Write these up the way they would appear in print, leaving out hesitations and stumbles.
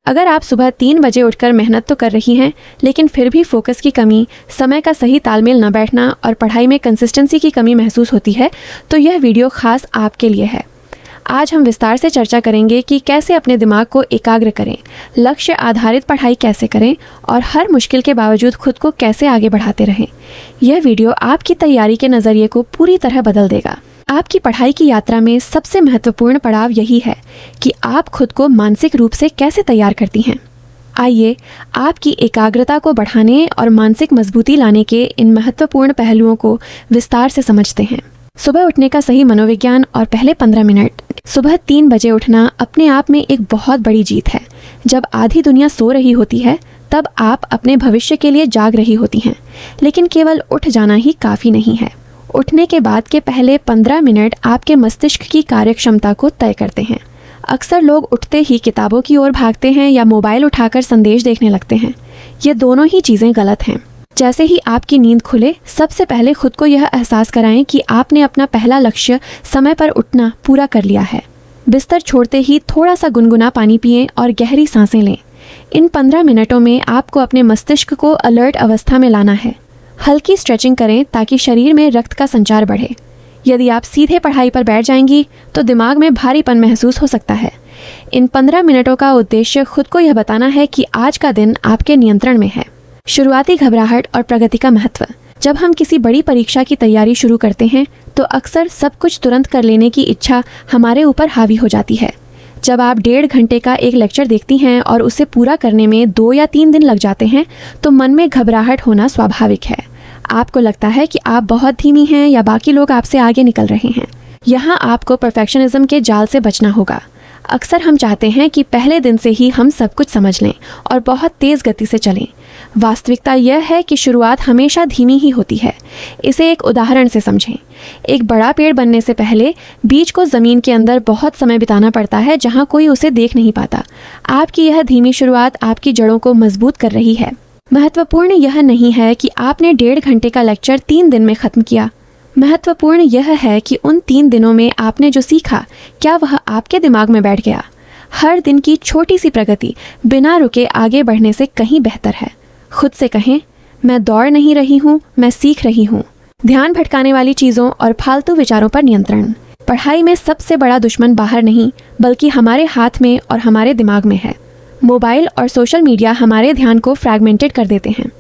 अगर आप सुबह 3 बजे उठकर मेहनत तो कर रही हैं, लेकिन फिर भी फोकस की कमी, समय का सही तालमेल न बैठना और पढ़ाई में कंसिस्टेंसी की कमी महसूस होती है, तो यह वीडियो खास आपके लिए है। आज हम विस्तार से चर्चा करेंगे कि कैसे अपने दिमाग को एकाग्र करें, लक्ष्य आधारित पढ़ाई कैसे करें और हर मुश्किल के बावजूद खुद को कैसे आगे बढ़ाते रहें। यह वीडियो आपकी तैयारी के नज़रिए को पूरी तरह बदल देगा। आपकी पढ़ाई की यात्रा में सबसे महत्वपूर्ण पड़ाव यही है कि आप खुद को मानसिक रूप से कैसे तैयार करती हैं। आइए आपकी एकाग्रता को बढ़ाने और मानसिक मजबूती लाने के इन महत्वपूर्ण पहलुओं को विस्तार से समझते हैं। सुबह उठने का सही मनोविज्ञान और पहले 15 मिनट। सुबह 3 बजे उठना अपने आप में एक बहुत बड़ी जीत है। जब आधी दुनिया सो रही होती है, तब आप अपने भविष्य के लिए जाग रही होती हैं। लेकिन केवल उठ जाना ही काफ़ी नहीं है। उठने के बाद के पहले 15 मिनट आपके मस्तिष्क की कार्यक्षमता को तय करते हैं। अक्सर लोग उठते ही किताबों की ओर भागते हैं या मोबाइल उठाकर संदेश देखने लगते हैं। ये दोनों ही चीज़ें गलत हैं। जैसे ही आपकी नींद खुले, सबसे पहले खुद को यह एहसास कराएं कि आपने अपना पहला लक्ष्य, समय पर उठना, पूरा कर लिया है। बिस्तर छोड़ते ही थोड़ा सा गुनगुना पानी पिएं और गहरी सांसें लें। इन 15 मिनटों में आपको अपने मस्तिष्क को अलर्ट अवस्था में लाना है। हल्की स्ट्रेचिंग करें ताकि शरीर में रक्त का संचार बढ़े। यदि आप सीधे पढ़ाई पर बैठ जाएंगी तो दिमाग में भारीपन महसूस हो सकता है। इन 15 मिनटों का उद्देश्य खुद को यह बताना है कि आज का दिन आपके नियंत्रण में है। शुरुआती घबराहट और प्रगति का महत्व। जब हम किसी बड़ी परीक्षा की तैयारी शुरू करते हैं तो अक्सर सब कुछ तुरंत कर लेने की इच्छा हमारे ऊपर हावी हो जाती है। जब आप 1.5 घंटे का एक लेक्चर देखती हैं और उसे पूरा करने में 2 या 3 दिन लग जाते हैं, तो मन में घबराहट होना स्वाभाविक है। आपको लगता है कि आप बहुत धीमी हैं या बाकी लोग आपसे आगे निकल रहे हैं। यहाँ आपको परफेक्शनिज्म के जाल से बचना होगा। अक्सर हम चाहते हैं कि पहले दिन से ही हम सब कुछ समझ लें और बहुत तेज़ गति से चलें। वास्तविकता यह है कि शुरुआत हमेशा धीमी ही होती है। इसे एक उदाहरण से समझें। एक बड़ा पेड़ बनने से पहले बीज को ज़मीन के अंदर बहुत समय बिताना पड़ता है, जहाँ कोई उसे देख नहीं पाता। आपकी यह धीमी शुरुआत आपकी जड़ों को मजबूत कर रही है। महत्वपूर्ण यह नहीं है कि आपने 1.5 घंटे का लेक्चर 3 दिन में ख़त्म किया। महत्वपूर्ण यह है कि उन 3 दिनों में आपने जो सीखा, क्या वह आपके दिमाग में बैठ गया। हर दिन की छोटी सी प्रगति बिना रुके आगे बढ़ने से कहीं बेहतर है। खुद से कहें, मैं दौड़ नहीं रही हूँ, मैं सीख रही हूँ। ध्यान भटकाने वाली चीज़ों और फालतू विचारों पर नियंत्रण। पढ़ाई में सबसे बड़ा दुश्मन बाहर नहीं, बल्कि हमारे हाथ में और हमारे दिमाग में है। मोबाइल और सोशल मीडिया हमारे ध्यान को फ्रैगमेंटेड कर देते हैं।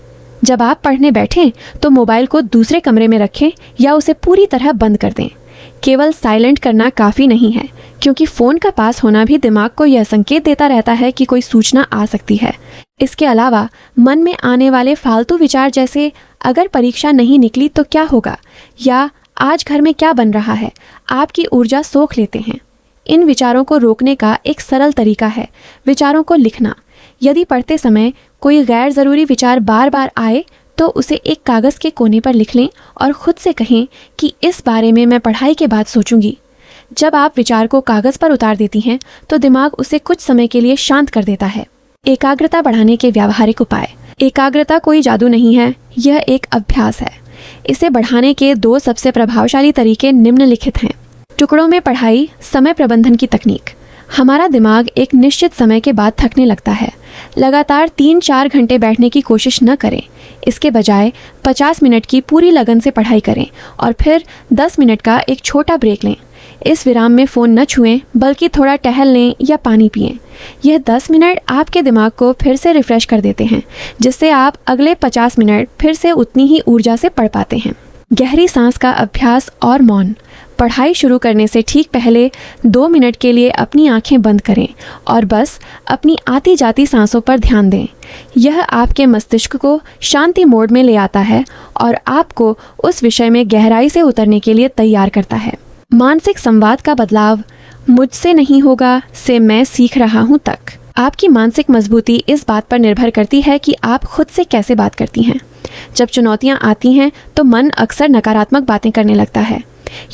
जब आप पढ़ने बैठें तो मोबाइल को दूसरे कमरे में रखें या उसे पूरी तरह बंद कर दें। केवल साइलेंट करना काफ़ी नहीं है, क्योंकि फ़ोन का पास होना भी दिमाग को यह संकेत देता रहता है कि कोई सूचना आ सकती है। इसके अलावा मन में आने वाले फालतू विचार, जैसे अगर परीक्षा नहीं निकली तो क्या होगा, या आज घर में क्या बन रहा है, आपकी ऊर्जा सोख लेते हैं। इन विचारों को रोकने का एक सरल तरीका है विचारों को लिखना। यदि पढ़ते समय कोई गैर ज़रूरी विचार बार बार आए तो उसे एक कागज़ के कोने पर लिख लें और ख़ुद से कहें कि इस बारे में मैं पढ़ाई के बाद सोचूंगी। जब आप विचार को कागज़ पर उतार देती हैं तो दिमाग उसे कुछ समय के लिए शांत कर देता है। एकाग्रता बढ़ाने के व्यावहारिक उपाय। एकाग्रता कोई जादू नहीं है, यह एक अभ्यास है। इसे बढ़ाने के 2 सबसे प्रभावशाली तरीके निम्नलिखित हैं। टुकड़ों में पढ़ाई, समय प्रबंधन की तकनीक। हमारा दिमाग एक निश्चित समय के बाद थकने लगता है। लगातार 3-4 घंटे बैठने की कोशिश न करें। इसके बजाय 50 मिनट की पूरी लगन से पढ़ाई करें और फिर 10 मिनट का एक छोटा ब्रेक लें। इस विराम में फ़ोन न छुएं, बल्कि थोड़ा टहल लें या पानी पिएं। यह 10 मिनट आपके दिमाग को फिर से रिफ़्रेश कर देते हैं, जिससे आप अगले 50 मिनट फिर से उतनी ही ऊर्जा से पढ़ पाते हैं। गहरी सांस का अभ्यास और मौन। पढ़ाई शुरू करने से ठीक पहले 2 मिनट के लिए अपनी आंखें बंद करें और बस अपनी आती जाती सांसों पर ध्यान दें। यह आपके मस्तिष्क को शांति मोड में ले आता है और आपको उस विषय में गहराई से उतरने के लिए तैयार करता है। मानसिक संवाद का बदलाव। मुझसे नहीं होगा से मैं सीख रहा हूँ तक। आपकी मानसिक मजबूती इस बात पर निर्भर करती है कि आप खुद से कैसे बात करती हैं। जब चुनौतियाँ आती हैं तो मन अक्सर नकारात्मक बातें करने लगता है।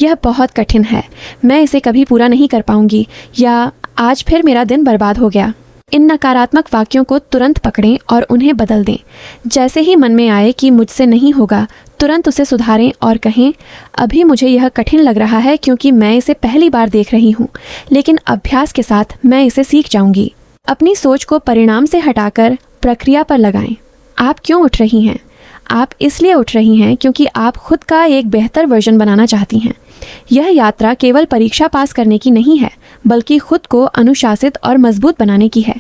यह बहुत कठिन है, मैं इसे कभी पूरा नहीं कर पाऊंगी, या आज फिर मेरा दिन बर्बाद हो गया। इन नकारात्मक वाक्यों को तुरंत पकड़ें और उन्हें बदल दें। जैसे ही मन में आए कि मुझसे नहीं होगा, तुरंत उसे सुधारें और कहें, अभी मुझे यह कठिन लग रहा है क्योंकि मैं इसे पहली बार देख रही हूँ, लेकिन अभ्यास के साथ मैं इसे सीख जाऊंगी। अपनी सोच को परिणाम से हटाकर प्रक्रिया पर लगाएं। आप क्यों उठ रही हैं? आप इसलिए उठ रही हैं क्योंकि आप खुद का एक बेहतर वर्जन बनाना चाहती हैं। यह यात्रा केवल परीक्षा पास करने की नहीं है, बल्कि खुद को अनुशासित और मजबूत बनाने की है।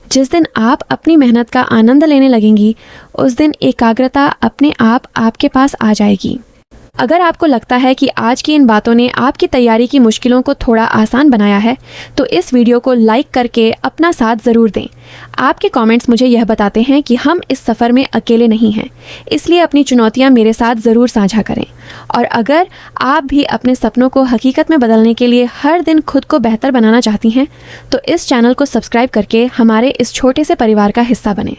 जिस दिन आप अपनी मेहनत का आनंद लेने लगेंगी, उस दिन एकाग्रता अपने आप आपके पास आ जाएगी। अगर आपको लगता है कि आज की इन बातों ने आपकी तैयारी की मुश्किलों को थोड़ा आसान बनाया है, तो इस वीडियो को लाइक करके अपना साथ ज़रूर दें। आपके कमेंट्स मुझे यह बताते हैं कि हम इस सफ़र में अकेले नहीं हैं, इसलिए अपनी चुनौतियां मेरे साथ ज़रूर साझा करें। और अगर आप भी अपने सपनों को हकीकत में बदलने के लिए हर दिन खुद को बेहतर बनाना चाहती हैं, तो इस चैनल को सब्सक्राइब करके हमारे इस छोटे से परिवार का हिस्सा बनें।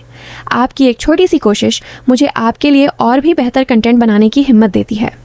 आपकी एक छोटी सी कोशिश मुझे आपके लिए और भी बेहतर कंटेंट बनाने की हिम्मत देती है।